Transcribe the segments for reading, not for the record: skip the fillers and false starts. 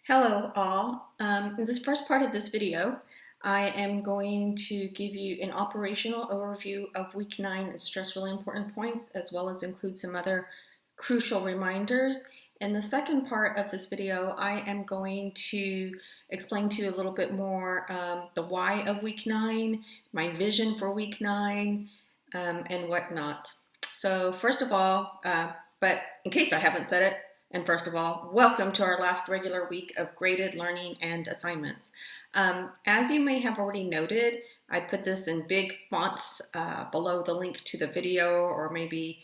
Hello all. In this first part of this video, I am going to give you an operational overview of week 9 and stress really important points, as well as include some other crucial reminders. In the second part of this video, I am going to explain to you a little bit more the why of week 9, my vision for week 9, and whatnot. So first of all, but in case I haven't said it, and first of all, welcome to our last regular week of graded learning and assignments. As you may have already noted, I put this in big fonts below the link to the video, or maybe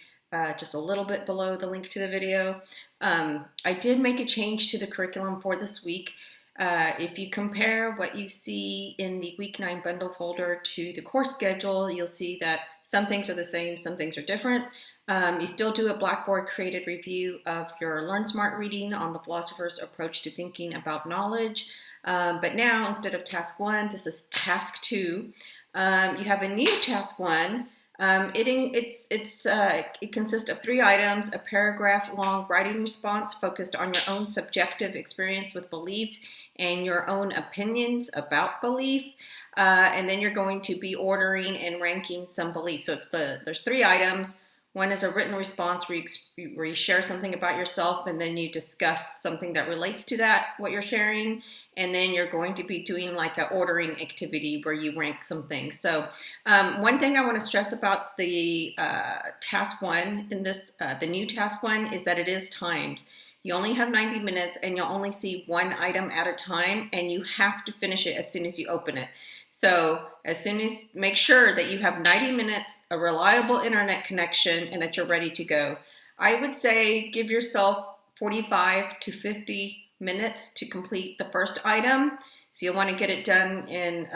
just a little bit below the link to the video. I did make a change to the curriculum for this week. If you compare what you see in the week 9 bundle folder to the course schedule, you'll see that some things are the same, some things are different. You still do a Blackboard created review of your Learn Smart reading on the philosopher's approach to thinking about knowledge. But now, instead of task 1, this is task 2. You have a new task 1. It consists of 3 items: a paragraph-long writing response focused on your own subjective experience with belief and your own opinions about belief. And then you're going to be ordering and ranking some beliefs. So there's 3 items. One is a written response where you share something about yourself and then you discuss something that relates to that, what you're sharing. And then you're going to be doing like an ordering activity where you rank some things. So one thing I want to stress about the task 1 in this, the new task 1, is that it is timed. You only have 90 minutes and you'll only see 1 item at a time, and you have to finish it as soon as you open it. So make sure that you have 90 minutes, a reliable internet connection, and that you're ready to go. I would say give yourself 45 to 50 minutes to complete the first item. So you'll want to get it done in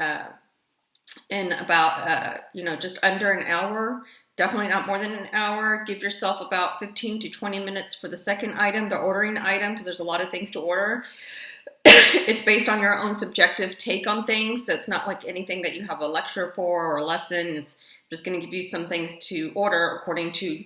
about, just under an hour. Definitely not more than an hour. Give yourself about 15 to 20 minutes for the second item, the ordering item, because there's a lot of things to order. It's based on your own subjective take on things, so it's not like anything that you have a lecture for or a lesson. It's just going to give you some things to order according to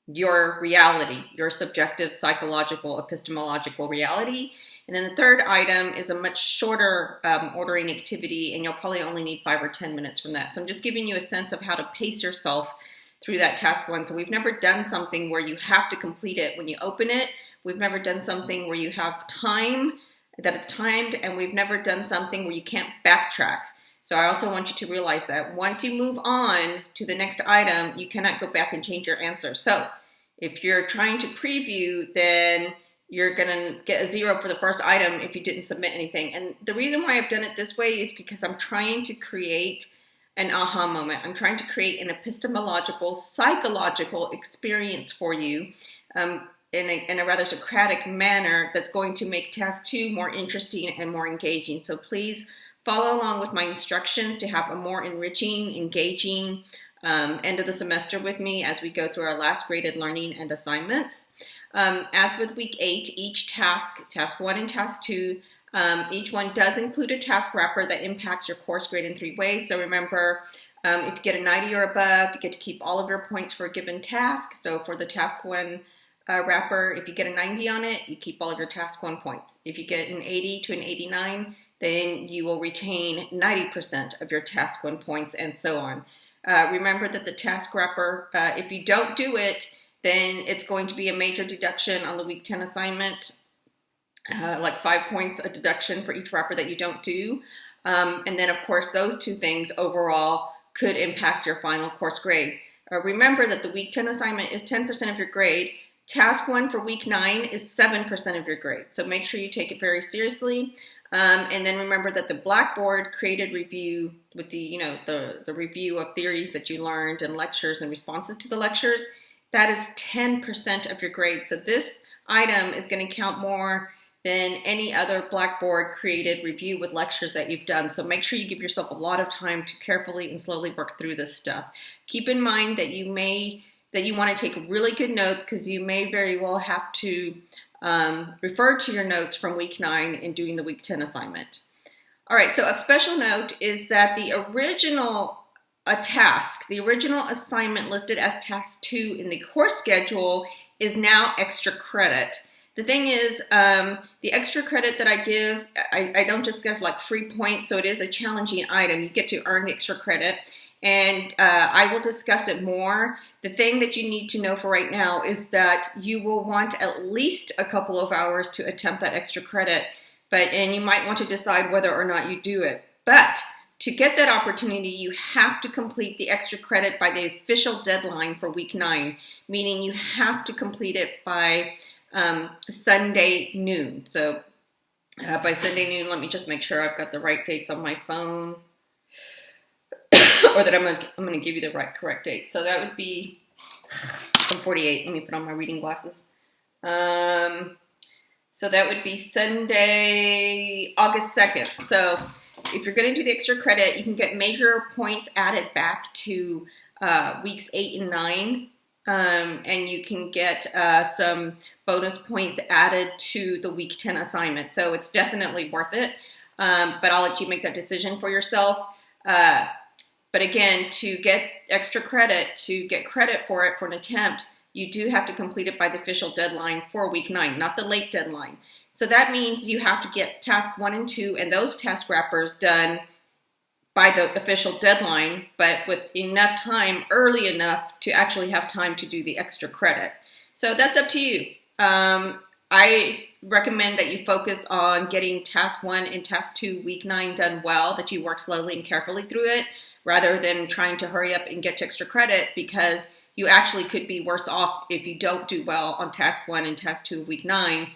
your reality, your subjective, psychological, epistemological reality. And then the third item is a much shorter ordering activity, and you'll probably only need 5 or 10 minutes from that. So I'm just giving you a sense of how to pace yourself through that task 1. So we've never done something where you have to complete it when you open it. We've never done something where you have time, that it's timed, and we've never done something where you can't backtrack. So I also want you to realize that once you move on to the next item, you cannot go back and change your answer. So if you're trying to preview, then you're gonna get a 0 for the first item if you didn't submit anything. And the reason why I've done it this way is because I'm trying to create an aha moment. I'm trying to create an epistemological, psychological experience for you in a rather Socratic manner that's going to make task 2 more interesting and more engaging. So please follow along with my instructions to have a more enriching, engaging end of the semester with me as we go through our last graded learning and assignments. As with week 8, each task 1 and task 2, each one does include a task wrapper that impacts your course grade in 3 ways. So remember, if you get a 90 or above, you get to keep all of your points for a given task. So for the task 1 wrapper, if you get a 90 on it, you keep all of your task 1 points. If you get an 80 to an 89, then you will retain 90% of your task 1 points, and so on. Remember that the task wrapper, if you don't do it, then it's going to be a major deduction on the week 10 assignment, like 5 points a deduction for each wrapper that you don't do. And then, of course, those 2 things overall could impact your final course grade. Remember that the week 10 assignment is 10% of your grade. Task 1 for week 9 is 7% of your grade. So make sure you take it very seriously. And then remember that the Blackboard created review with the review of theories that you learned and lectures and responses to the lectures, that is 10% of your grade. So this item is going to count more than any other Blackboard created review with lectures that you've done. So make sure you give yourself a lot of time to carefully and slowly work through this stuff. Keep in mind that you want to take really good notes, because you may very well have to refer to your notes from week 9 in doing the week 10 assignment. All right, so a special note is that the original assignment listed as task 2 in the course schedule is now extra credit. The thing is, the extra credit that I give, I don't just give like free points, so it is a challenging item. You get to earn the extra credit, and I will discuss it more. The thing that you need to know for right now is that you will want at least a couple of hours to attempt that extra credit, and you might want to decide whether or not you do it. But to get that opportunity, you have to complete the extra credit by the official deadline for week 9, meaning you have to complete it by Sunday noon. So by Sunday noon, let me just make sure I've got the right dates on my phone, or that I'm gonna give you the correct date. So that would be, I'm 48. Let me put on my reading glasses. So that would be Sunday, August 2nd. So if you're going to do the extra credit, you can get major points added back to weeks 8 and 9. And you can get some bonus points added to the week 10 assignment. So it's definitely worth it. But I'll let you make that decision for yourself. But again, to get extra credit, to get credit for it for an attempt, you do have to complete it by the official deadline for week 9, not the late deadline. So that means you have to get task 1 and 2 and those task wrappers done by the official deadline, but with enough time, early enough to actually have time to do the extra credit. So that's up to you. I recommend that you focus on getting task 1 and task 2 week 9 done well, that you work slowly and carefully through it, rather than trying to hurry up and get to extra credit, because you actually could be worse off if you don't do well on task 1 and task 2 of week 9.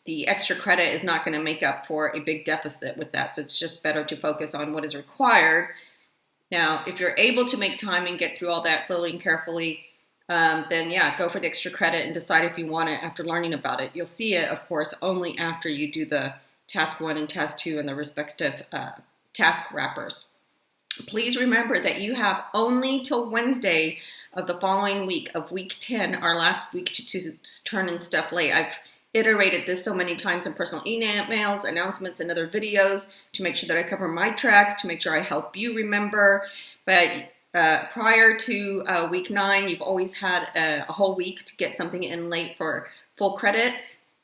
The extra credit is not going to make up for a big deficit with that. So it's just better to focus on what is required. Now, if you're able to make time and get through all that slowly and carefully, then yeah, go for the extra credit and decide if you want it after learning about it. You'll see it, of course, only after you do the task 1 and task 2 and the respective task wrappers. Please remember that you have only till Wednesday of the following week, of week 10, our last week, to turn in stuff late. I've iterated this so many times in personal emails, announcements, and other videos to make sure that I cover my tracks, to make sure I help you remember. But prior to week 9, you've always had a whole week to get something in late for full credit.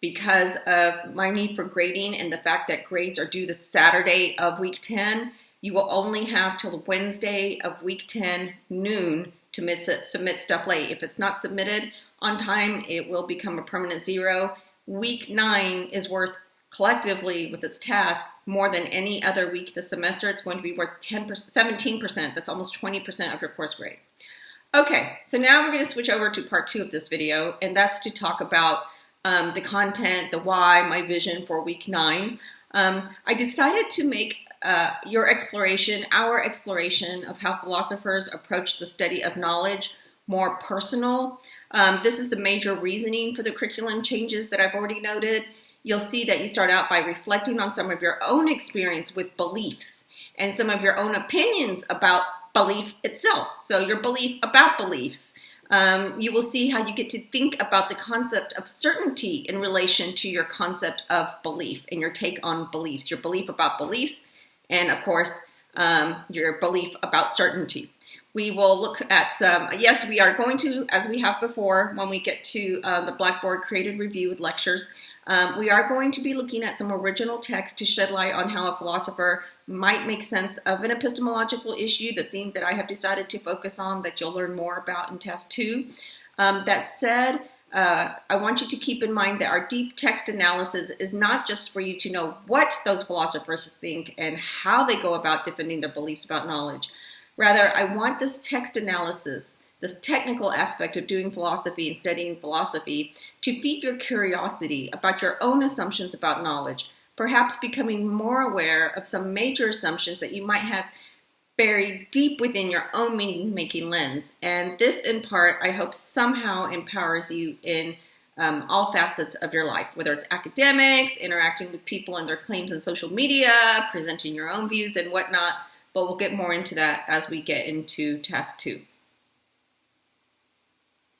Because of my need for grading and the fact that grades are due the Saturday of week 10, you will only have till Wednesday of week 10 noon to submit stuff late. If it's not submitted on time, it will become a permanent 0. Week 9 is worth, collectively with its task, more than any other week this semester. It's going to be worth 17%. That's almost 20% of your course grade. Okay, so now we're going to switch over to part 2 of this video, and that's to talk about the content, the why, my vision for week 9. I decided to make our exploration of how philosophers approach the study of knowledge more personal. This is the major reasoning for the curriculum changes that I've already noted. You'll see that you start out by reflecting on some of your own experience with beliefs and some of your own opinions about belief itself. So your belief about beliefs. You will see how you get to think about the concept of certainty in relation to your concept of belief and your take on beliefs, your belief about beliefs, and of course, your belief about certainty. We will look at some, yes, we are going to, as we have before, when we get to the Blackboard Created Review with lectures, we are going to be looking at some original text to shed light on how a philosopher might make sense of an epistemological issue, the theme that I have decided to focus on that you'll learn more about in Task 2. That said, I want you to keep in mind that our deep text analysis is not just for you to know what those philosophers think and how they go about defending their beliefs about knowledge. Rather, I want this text analysis, this technical aspect of doing philosophy and studying philosophy, to feed your curiosity about your own assumptions about knowledge, perhaps becoming more aware of some major assumptions that you might have buried deep within your own meaning-making lens. And this, in part, I hope somehow empowers you in all facets of your life, whether it's academics, interacting with people and their claims on social media, presenting your own views and whatnot. But we'll get more into that as we get into Task 2.